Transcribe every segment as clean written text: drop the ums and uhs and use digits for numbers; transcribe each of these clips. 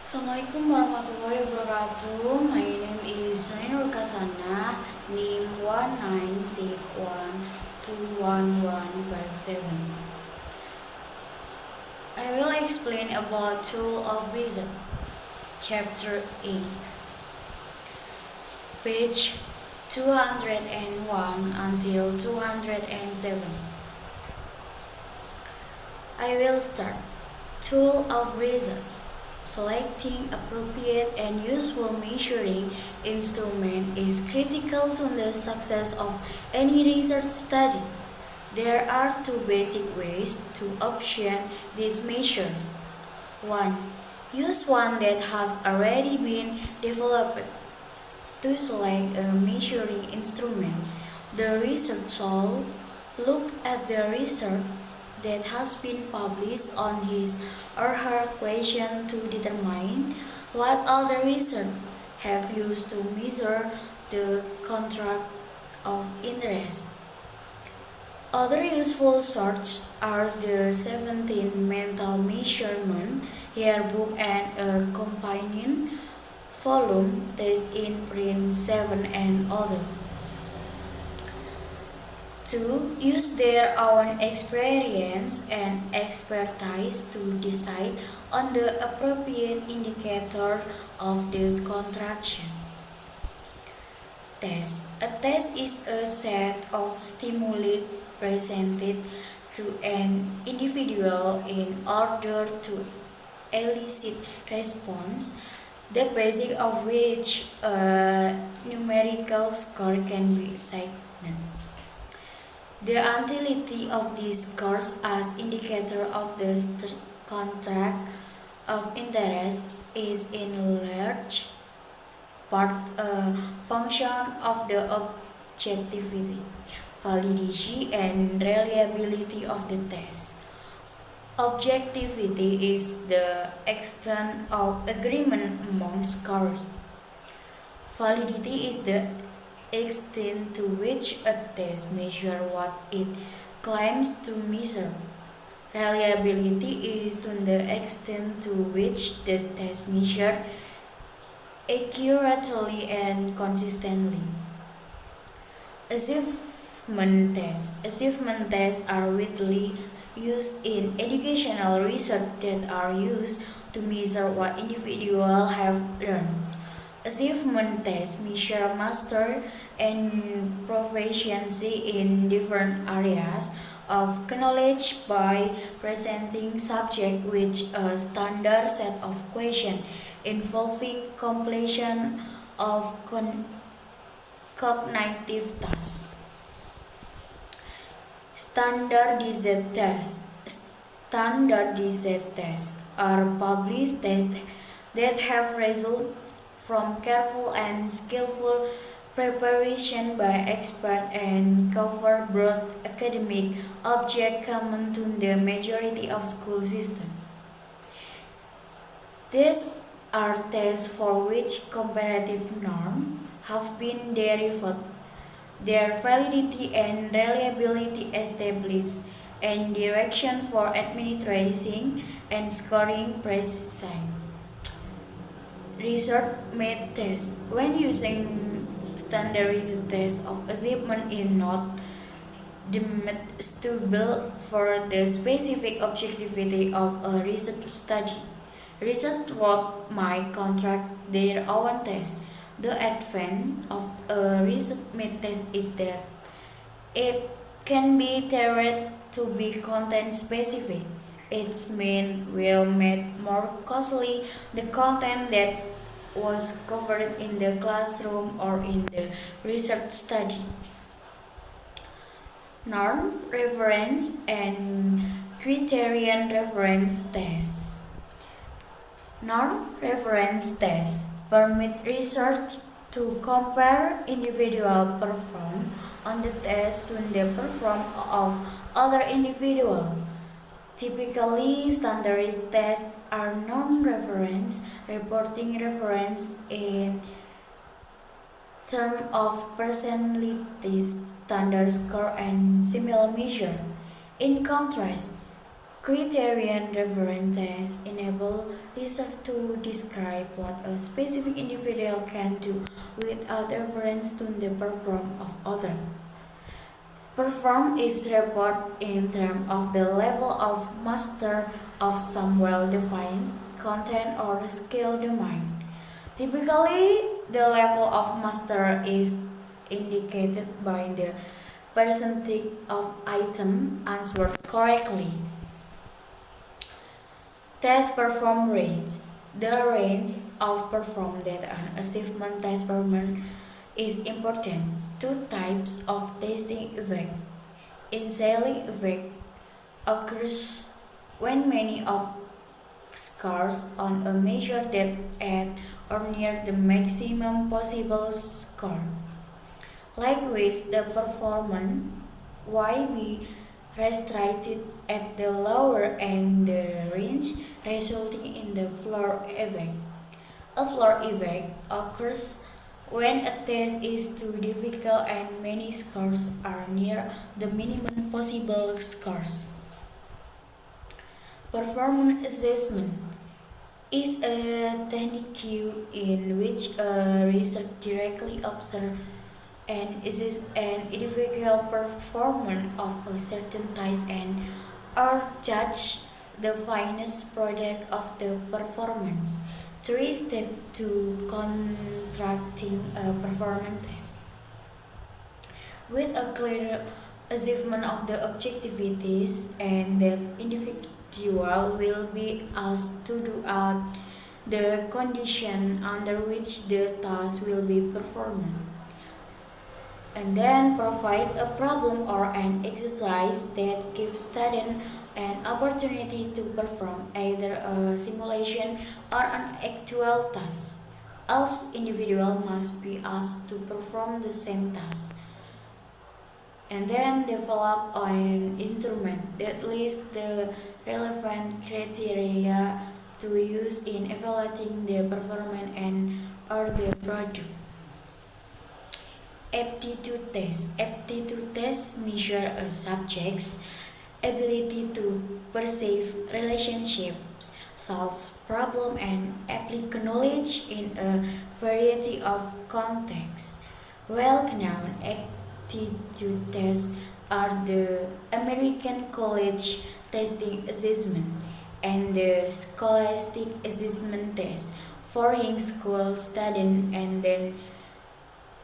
Assalamualaikum warahmatullahi wabarakatuh. My name is Sunil Kasana, NIM 1961211157. I will explain about tool of reason. Chapter 8, page 201 until 207. I will start. Tool of reason. Selecting appropriate and useful measuring instrument is critical to the success of any research study. There are two basic ways to obtain these measures. 1. Use one that has already been developed. To select a measuring instrument, the researcher look at the research that has been published on his or her question to determine what other research have used to measure the contract of interest. Other useful sources are the 17 mental measurement yearbook and a companion volume test in print 7 and other. 2. Use their own experience and expertise to decide on the appropriate indicator of the contraction. Test. A test is a set of stimuli presented to an individual in order to elicit response, the basis of which a numerical score can be assigned. The utility of these scores as indicator of the contract of interest is in large part a function of the objectivity, validity, and reliability of the test. Objectivity is the extent of agreement among scores. Validity is the extent to which a test measures what it claims to measure. Reliability is to the extent to which the test measured accurately and consistently. Achievement tests. Achievement tests are widely used in educational research that are used to measure what individuals have learned. Achievement tests measure mastery and proficiency in different areas of knowledge by presenting subjects with a standard set of questions involving completion of cognitive tasks. Standardized tests. Standardized tests are published tests that have resulted from careful and skillful preparation by experts and cover broad academic objects common to the majority of school systems. These are tests for which comparative norms have been derived, their validity and reliability established, and direction for administering and scoring precise. Research-made tests. When using standardized tests of achievement is not deemed suitable for the specific objectivity of a research study, research work might contract their own tests. The advantage of a research-made test is that it can be tailored to be content-specific. Its main will make more costly the content that was covered in the classroom or in the research study. Norm reference and criterion reference tests. Norm reference tests permit research to compare individual performance on the test to the performance of other individuals. Typically, standardized tests are non-reference, reporting reference in terms of percentiles, standard score, and similar measure. In contrast, Criterion reference tests enable research to describe what a specific individual can do without reference to the performance of others. Perform is reported in terms of the level of master of some well-defined content or skill domain. Typically, the level of master is indicated by the percentage of items answered correctly. Test perform range. The range of perform that an achievement test performance is important. Two types of testing effect. Initially effect occurs when many of scores on a measure that at or near the maximum possible score. Likewise, the performance YB restricted at the lower end the range, resulting in the floor effect. A floor effect occurs when a test is too difficult and many scores are near the minimum possible scores. Performance assessment is a technique in which a researcher directly observes and assesses an individual performance of a certain task and or judge the finished product of the performance. 3 steps to contracting a performance test. With a clear achievement of the objectivities and the individual will be asked to do out the condition under which the task will be performed, and then provide a problem or an exercise that gives students an opportunity to perform either a simulation or an actual task. Else, individual must be asked to perform the same task. And then develop an instrument that lists the relevant criteria to use in evaluating the performance and or the product. Aptitude test. Aptitude tests measure a subject's ability to perceive relationships, solve problems, and apply knowledge in a variety of contexts. Well-known aptitude tests are the American College Testing Assessment and the Scholastic Assessment Test for young school students, and then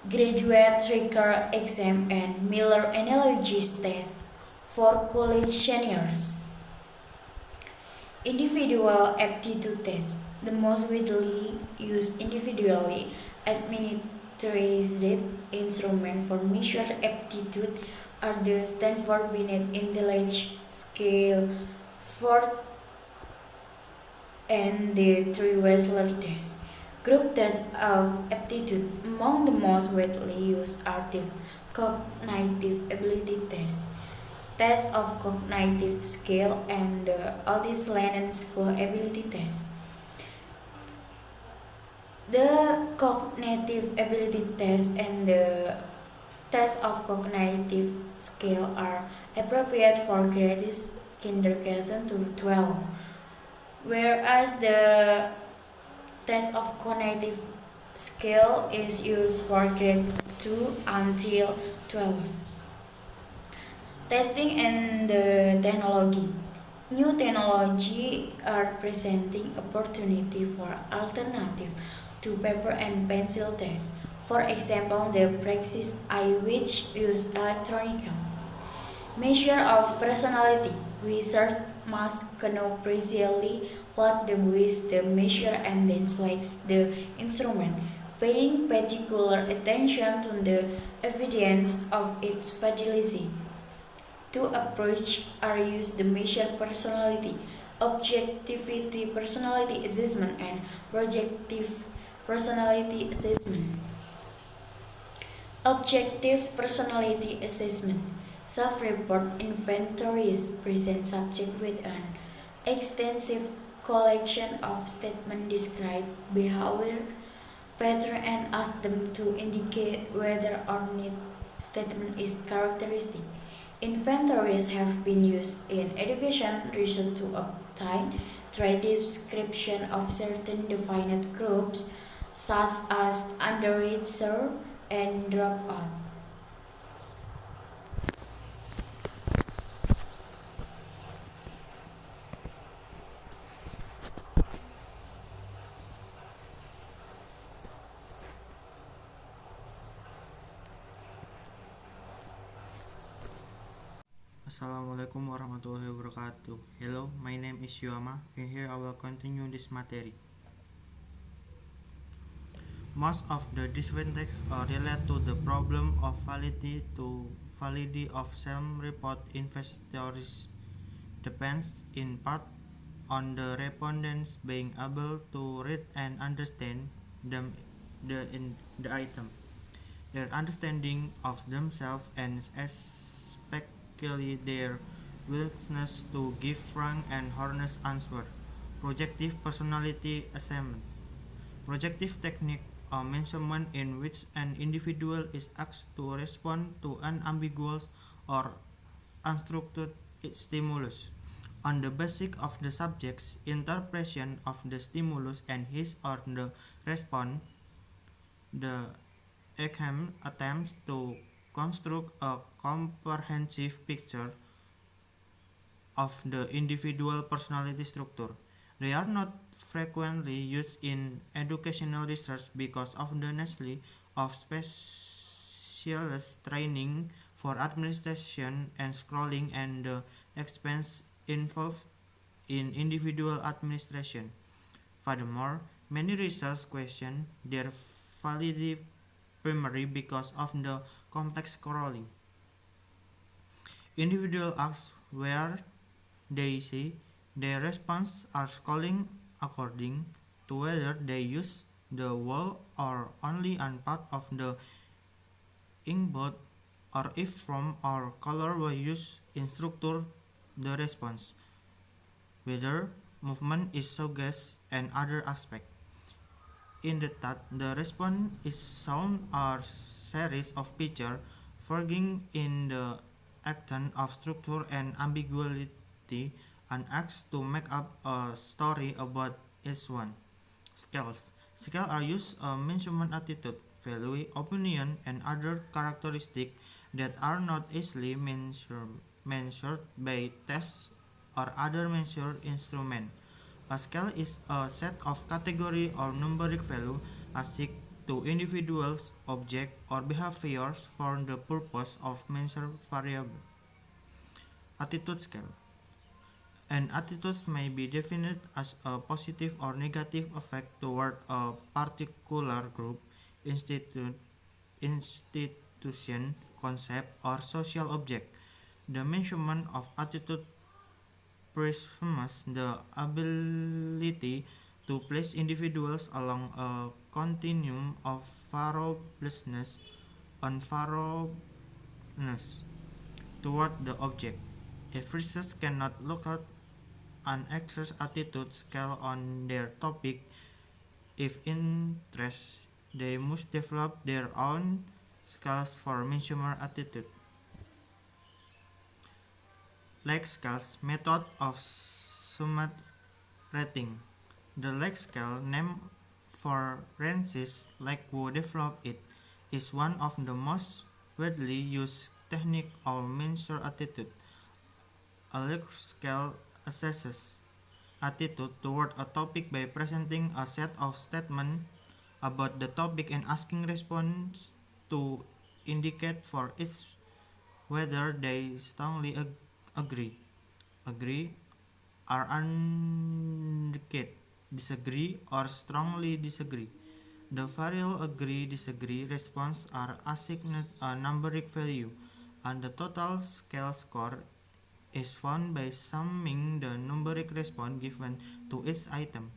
Graduate Record Exam and Miller Analysis Test for college seniors. Individual aptitude test. The most widely used individually administered instrument for measuring aptitude are the Stanford Binet Intelligence Scale 4 and the 3 Wechsler test. Group tests of aptitude. Among the most widely used are the cognitive ability test, test of cognitive skill, and the Otis Lennon School ability test. The cognitive ability test and the test of cognitive skill are appropriate for grades kindergarten to 12, whereas the test of cognitive skill is used for grades 2 until 12. Testing and the technology. New technology are presenting opportunity for alternative to paper and pencil tests. For example, the Praxis Eye, which use electronic measure of personality. Research must know precisely what the voice the measure and then selects the instrument, paying particular attention to the evidence of its fidelity. Two approaches are used to measure personality: objectivity personality assessment and projective personality assessment. Objective personality assessment. Self-report inventories present subject with an extensive collection of statements describe behavior pattern and ask them to indicate whether or not statement is characteristic. Inventories have been used in education research to obtain trade description of certain defined groups, such as underreacher and dropout. Assalamualaikum warahmatullahi wabarakatuh. Hello, my name is Yuama, and here I will continue this material. Most of the disadvantages relate to the problem of validity of self-report inventories depends in part on the respondents being able to read and understand them, the item. Their understanding of themselves and especially their willingness to give frank and honest answer. Projective personality assessment. Projective technique a measurement in which an individual is asked to respond to an ambiguous or unstructured stimulus on the basis of the subject's interpretation of the stimulus and his or the response. The exam attempts to construct a comprehensive picture of the individual personality structure. They are not frequently used in educational research because of the necessity of specialist training for administration and scrolling and the expense involved in individual administration. Furthermore, many research question their validity primarily because of the complex scrolling. Individuals ask where they see their response are scrolling according to whether they use the whole or only one part of the input or if form or color were used in structure the response, whether movement is suggested and other aspect. In the that the response is shown a series of pictures varying in the extent of structure and ambiguity and asked to make up a story about each one. Scales. Scales are used to measurement attitude, value, opinion, and other characteristics that are not easily measured by tests or other measure instruments. A scale is a set of category or numeric value assigned to individuals, objects, or behaviors for the purpose of measure variable. Attitude scale. An attitude may be defined as a positive or negative effect toward a particular group, institution, concept, or social object. The measurement of attitude presumes the ability to place individuals along a continuum of variableness and variableness toward the object. If researchers cannot look at an exercise attitude scale on their topic if interest, they must develop their own scales for measurement attitude. Likert scales method of summative rating. The Likert scale, named for Francis Likert who developed it, is one of the most widely used techniques of measure attitude. A Likert scale assesses attitude toward a topic by presenting a set of statements about the topic and asking respondents to indicate for each whether they strongly agree, or indicate disagree, or strongly disagree. The variable agree disagree response are assigned a numeric value, and the total scale score is found by summing the numeric response given to each item.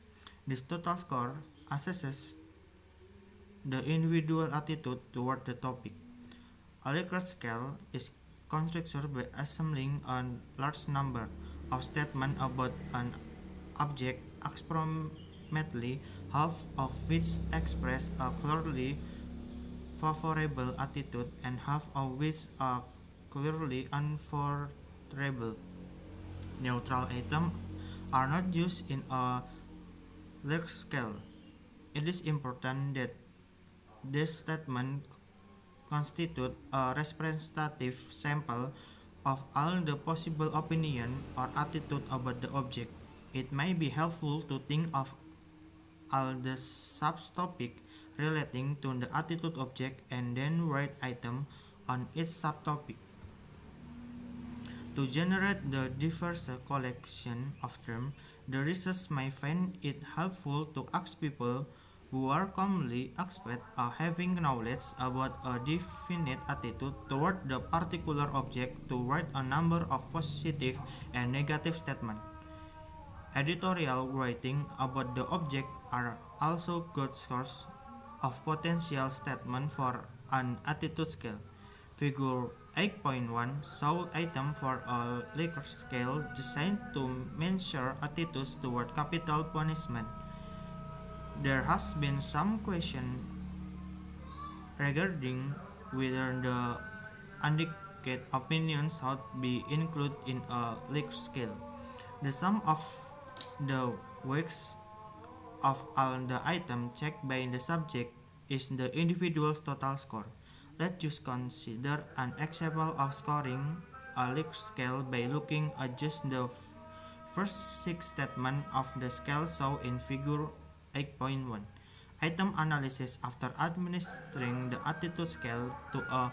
This total score assesses the individual attitude toward the topic. A Likert scale is constructed by assembling a large number of statements about an object, approximately half of which express a clearly favorable attitude and half of which a clearly unfavorable. Neutral items are not used in a large scale. It is important that this statement constitute a representative sample of all the possible opinion or attitude about the object. It may be helpful to think of all the subtopic relating to the attitude object and then write item on each subtopic. To generate the diverse collection of terms, the research may find it helpful to ask people who are commonly expert at having knowledge about a definite attitude toward the particular object to write a number of positive and negative statements. Editorial writing about the object are also good source of potential statement for an attitude scale. Figure 8.1 shows item for a Likert scale designed to measure attitudes toward capital punishment. There has been some question regarding whether the indicated opinions should be included in a Likert scale. The sum of the weights of all the items checked by the subject is the individual's total score. Let us consider an example of scoring a Likert scale by looking at just the first 6 statements of the scale shown in figure 8.1. Item analysis. After administering the attitude scale to a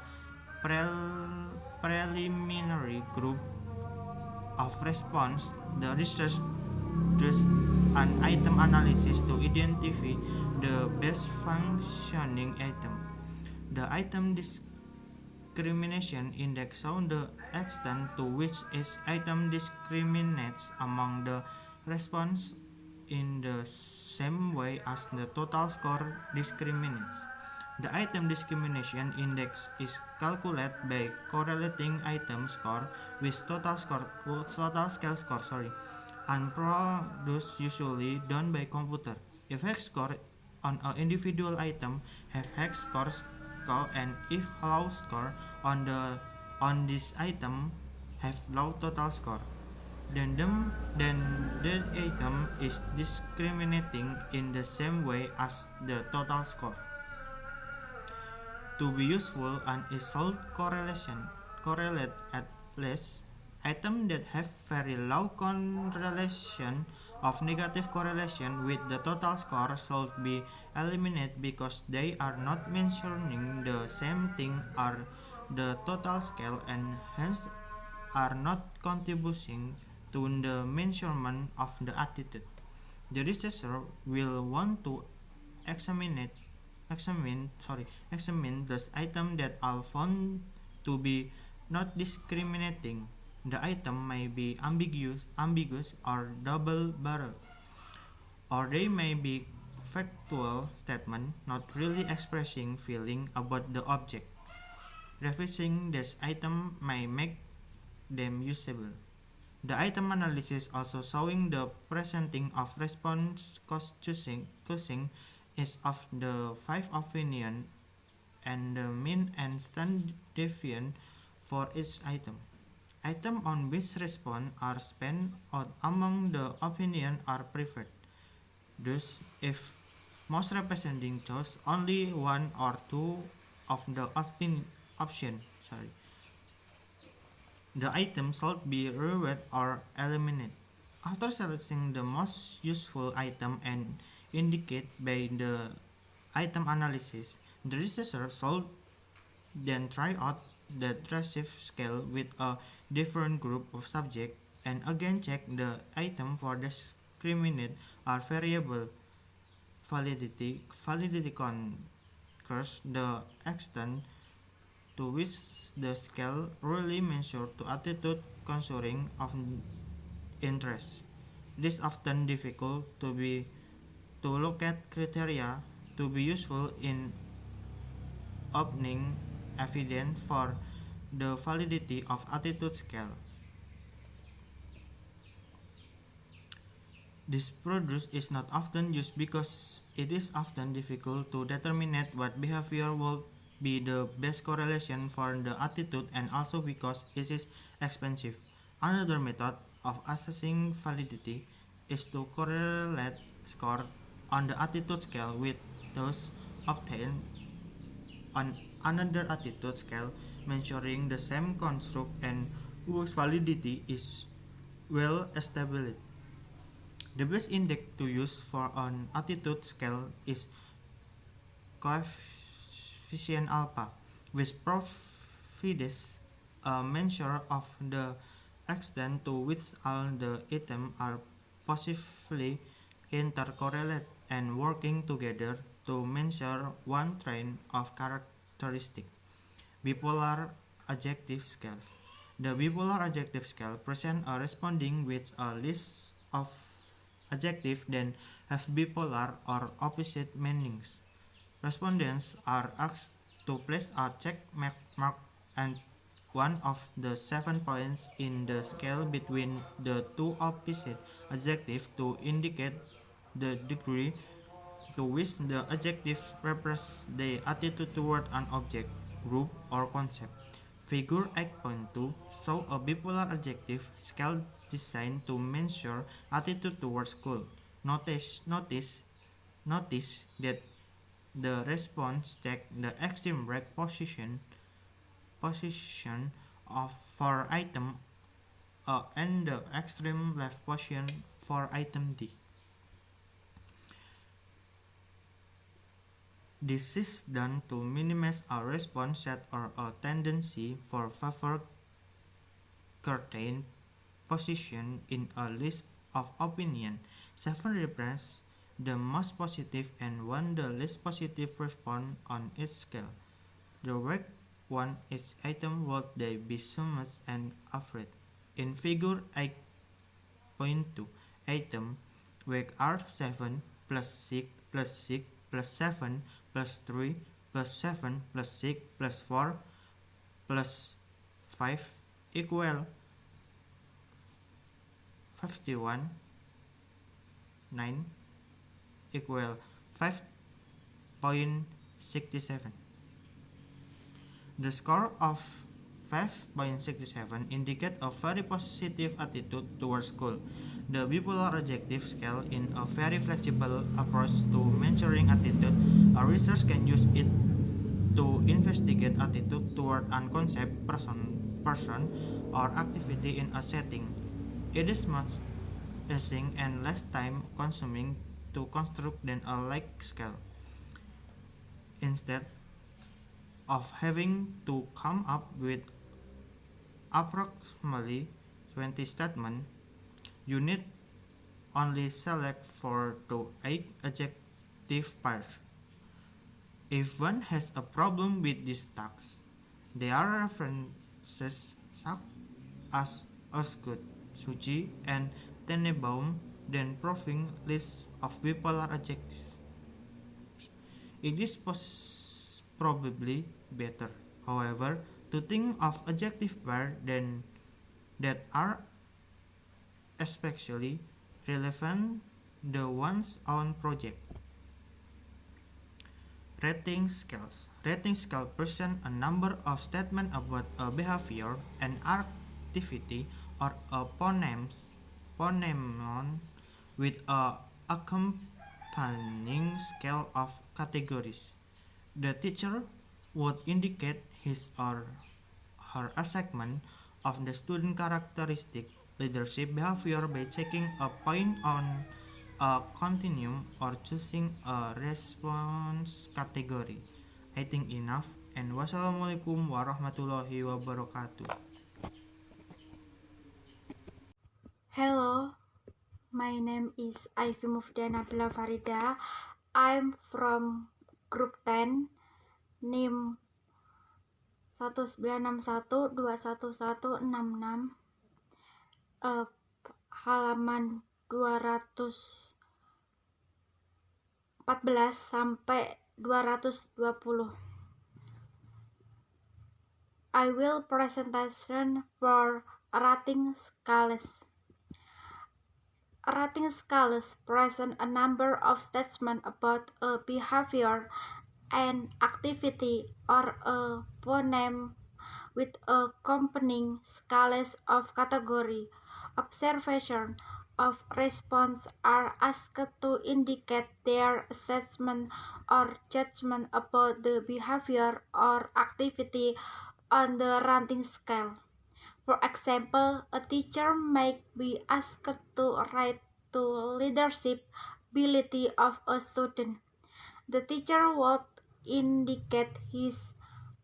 preliminary group of response, the research does an item analysis to identify the best functioning item. The item discrimination index shows the extent to which each item discriminates among the response in the same way as the total score discriminates. The item discrimination index is calculated by correlating item score with total scale score, and produced usually done by computer. If hex score on an individual item have hex scores and if low score on this item have low total score, then the item is discriminating in the same way as the total score. To be useful, an result correlate at least items that have very low correlation of negative correlation with the total score should be eliminated because they are not mentioning the same thing as the total scale and hence are not contributing to the measurement of the attitude. The researcher will want to examine those items that are found to be not discriminating. The item may be ambiguous or double-barreled, or they may be factual statements not really expressing feeling about the object. Revising this item may make them usable. The item analysis also showing the presenting of response choosing is of the 5 opinion and the mean and standard deviation for each item. Items on which response are spent out among the opinion are preferred. Thus, if most representing chose only one or two of the option, the item should be removed or eliminated. After selecting the most useful item and indicated by the item analysis, the researcher should then try out the Tracev scale with a different group of subjects and again check the item for discriminate or variable validity. Validity concurs the extent to which the scale really measures to attitude concerning of interest. It is often difficult to locate criteria to be useful in obtaining evidence for the validity of attitude scale. This product is not often used because it is often difficult to determine what behavior would be the best correlation for the attitude and also because it is expensive. Another method of assessing validity is to correlate score on the attitude scale with those obtained on another attitude scale measuring the same construct and whose validity is well established. The best index to use for an attitude scale is coefficient alpha, which provides a measure of the extent to which all the items are positively intercorrelated and working together to measure one trend of characteristic. Bipolar adjective scales. The bipolar adjective scale presents a responding with a list of adjectives that have bipolar or opposite meanings. Respondents are asked to place a check mark and one of the 7 points in the scale between the two opposite adjectives to indicate the degree to which the adjective represents the attitude toward an object, group, or concept. Figure 8.2 shows a bipolar adjective scale designed to measure attitude towards school. Notice that the response takes the extreme right position of for item A and the extreme left position for item D. This is done to minimize a response set or a tendency for favor certain position in a list of opinion. 7 represents the most positive and 1 the least positive response on each scale. The right one is item would they be summed and average. In figure 8.2, item weight are 7 plus 6 plus 6 plus 7 plus 3 plus 7 plus 6 plus 4 plus 5 equal 51, 9 equal 5.67. The score of 5.67 indicates a very positive attitude towards school. The bipolar adjective scale is a very flexible approach to measuring attitude. A researcher can use it to investigate attitude toward a concept, person, or activity in a setting. It is much easier and less time consuming to construct than a like scale. Instead of having to come up with approximately 20 statements, you need only select 4 to 8 adjective pairs. If one has a problem with this task, there are references such as Osgood, Suji, and Tenenbaum then proving lists of bipolar adjectives. It is probably better, however, to think of adjective pairs that are especially relevant the one's own project. Rating scales. Rating scale present a number of statements about a behavior, an activity, or a phenomenon with a accompanying scale of categories. The teacher would indicate his or her assessment of the student characteristic, leadership behavior by checking a point on a continuum or choosing a response category. I think enough, and wassalamualaikum warahmatullahi wabarakatuh. Hello, my name is Ivy Mufdana Nabila Farida. I'm from group 10, NIM 196121166, halaman 214 sampai 220. I will presentation for rating scales. Rating scales present a number of statements about a behavior, an activity or a phoneme with accompanying scales of category. Observation of response are asked to indicate their assessment or judgment about the behavior or activity on the rating scale. For example, a teacher may be asked to rate the leadership ability of a student. The teacher would indicate his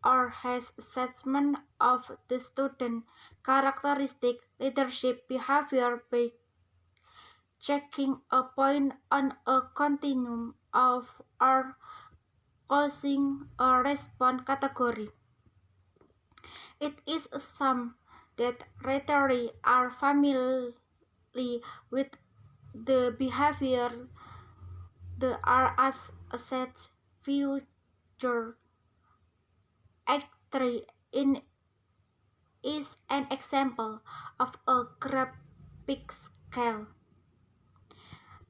or her assessment of the student characteristic leadership behavior by checking a point on a continuum of or causing a response category. It is assumed that readers are familiar with the behavior the are assets future Act 3 in is an example of a graphic scale.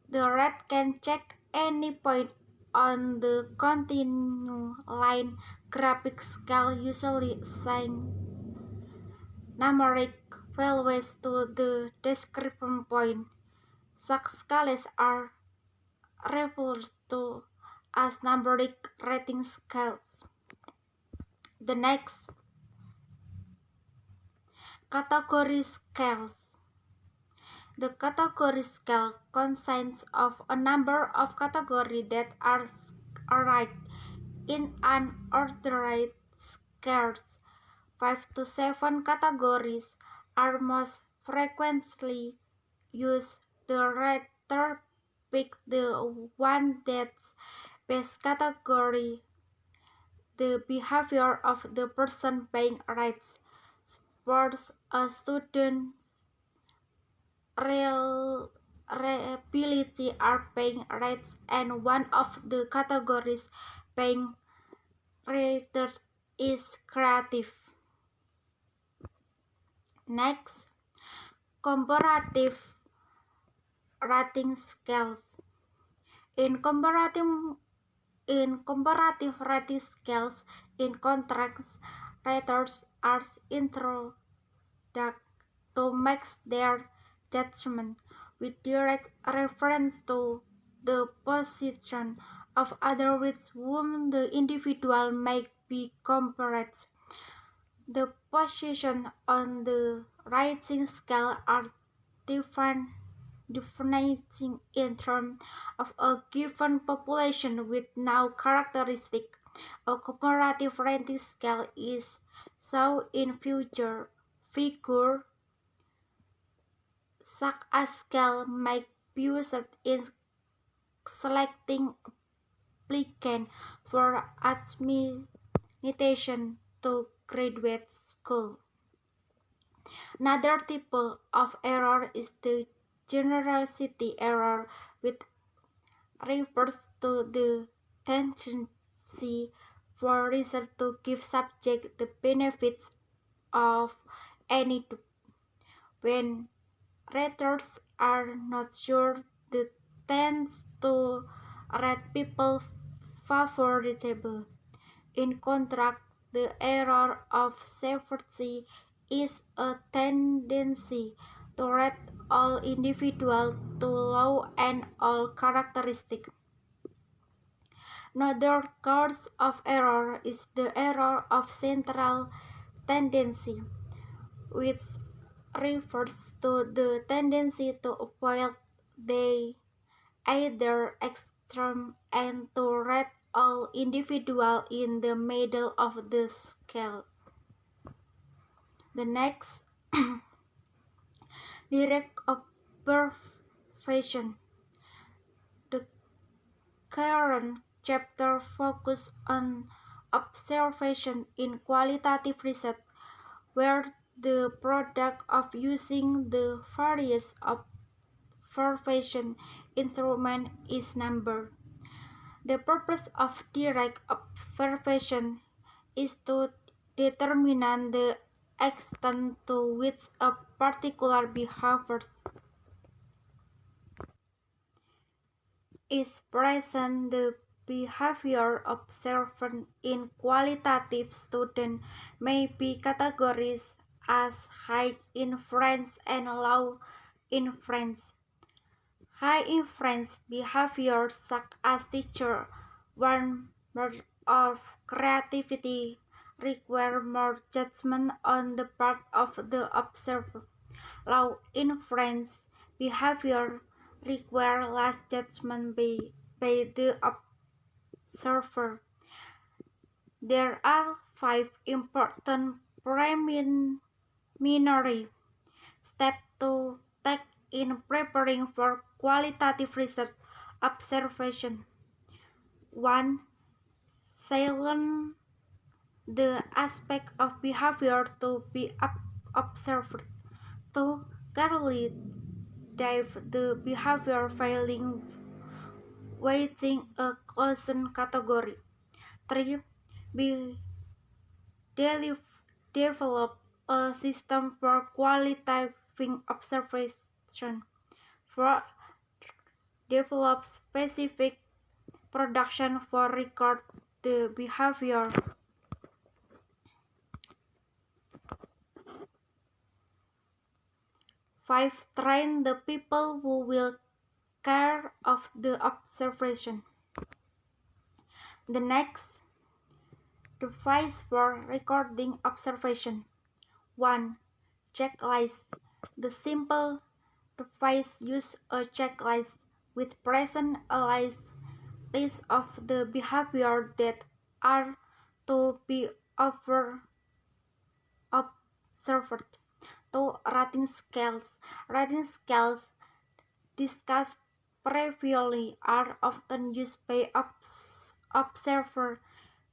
The reader can check any point on the continuum line graphic scale, usually assign numeric values to the description point. Such scales are referred to as numeric rating scales. The next, category scales. The category scale consists of a number of categories that are arrayed in an ordered scale. 5 to 7 categories are most frequently used. The reader picks the one that's best category the behavior of the person being rated. Sports, a student's reliability are being rated, and one of the categories being rated is creative. Next, comparative rating scales. In comparative rating scales, in contrast, raters are introduced to make their judgment with direct reference to the position of others with whom the individual may be compared. The positions on the rating scale are defined in terms of a given population with no characteristic. A comparative rating scale is shown in figure. Such a scale may be used in selecting applicants for admission to graduate school. Another type of error is the generosity error, which refers to the tendency for research to give subjects the benefits of any doubt. When readers are not sure, they tend to rate people favorably. In contrast, the error of safety is a tendency to rate all individuals to low and all characteristics. Another cause of error is the error of central tendency, which refers to the tendency to avoid the either extreme and to rate all individuals in the middle of the scale. The next, direct observation. The current chapter focuses on observation in qualitative research, where the product of using the various observation instruments is number. The purpose of direct observation is to determine the extent to which a particular behavior is present. The behavior observed in qualitative students may be categorized as high inference and low inference. High inference behavior such as teacher want more of creativity require more judgment on the part of the observer. Low inference behavior require less judgment by the observer. There are five important preliminary steps to take in preparing for qualitative research observation. 1. Silence the aspect of behavior to be observed. 2. Carefully dive the behavior failing weighting a closed category. 3. Be develop a system for qualitative observation. 4. Develop specific production for record the behavior. 5. Train the people who will care of the observation. The next device for recording observation. 1. Checklist. The simple device uses a checklist which presents a list of the behavior that are to be observed. 2. Rating scales. Rating scales discussed previously are often used by observers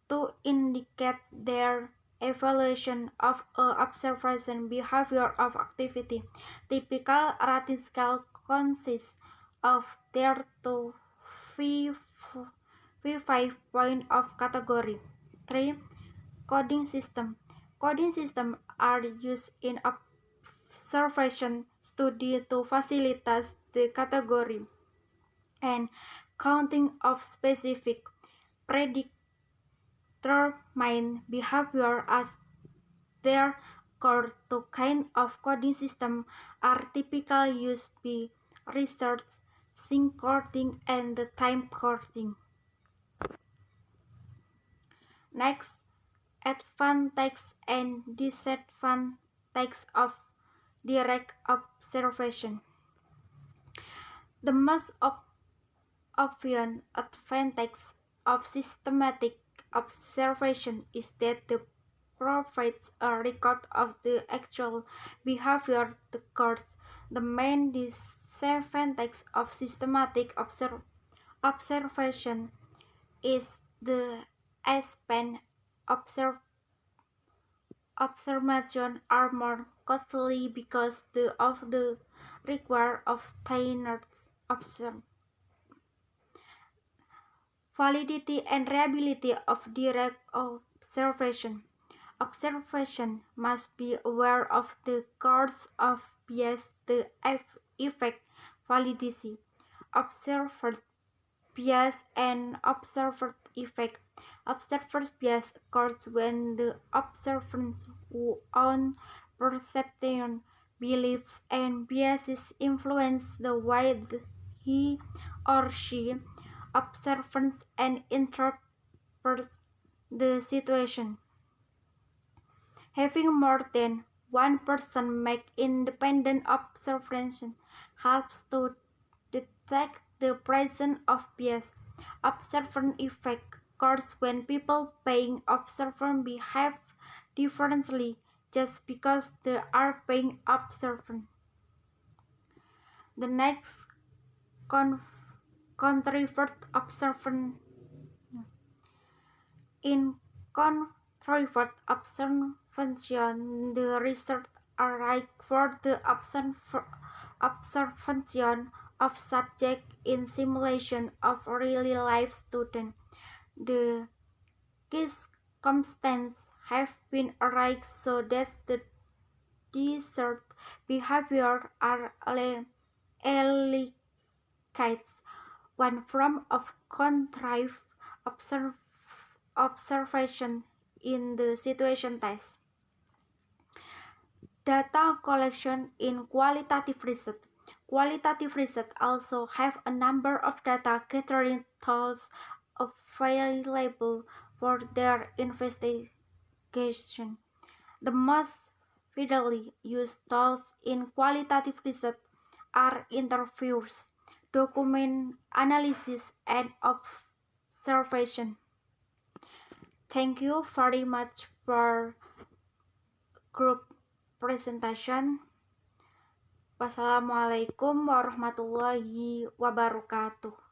to indicate their evaluation of an observation behavior of activity. Typical rating scale consists of 0 to 5 points of category. 3. Coding system. Coding systems are used in observation study to facilitate the category and counting of specific predetermined behavior as their core. Two kinds of coding systems are typically used by research: sync coding and time coding. Next, advantages and disadvantages of direct observation. The most obvious advantage of systematic observation is that it provides a record of the actual behavior that occurs. The main disadvantage of systematic observation is the expense. Observations are more costly because of the require of trainers observe. Validity and reliability of direct observation. Observation must be aware of the cause of bias, the effect, validity, observer bias, and observer effect. Observer bias occurs when the observer's own perception, beliefs, and biases influence the way he or she observes and interprets the situation. Having more than one person make independent observation helps to detect the presence of bias. Observant effect occurs when people paying observant behave differently just because they are paying observant. The next contrived observant. In contrived observation, the result arrives for the observation of subject in simulation of really life student. The circumstances have been arranged so that the desired behavior are allocated. One form of contrived observation in the situation test. Data collection in qualitative research. Qualitative research also have a number of data gathering tools available for their investigation. The most widely used tools in qualitative research are interviews, document analysis, and observation. Thank you very much for group presentation. Wassalamualaikum warahmatullahi wabarakatuh.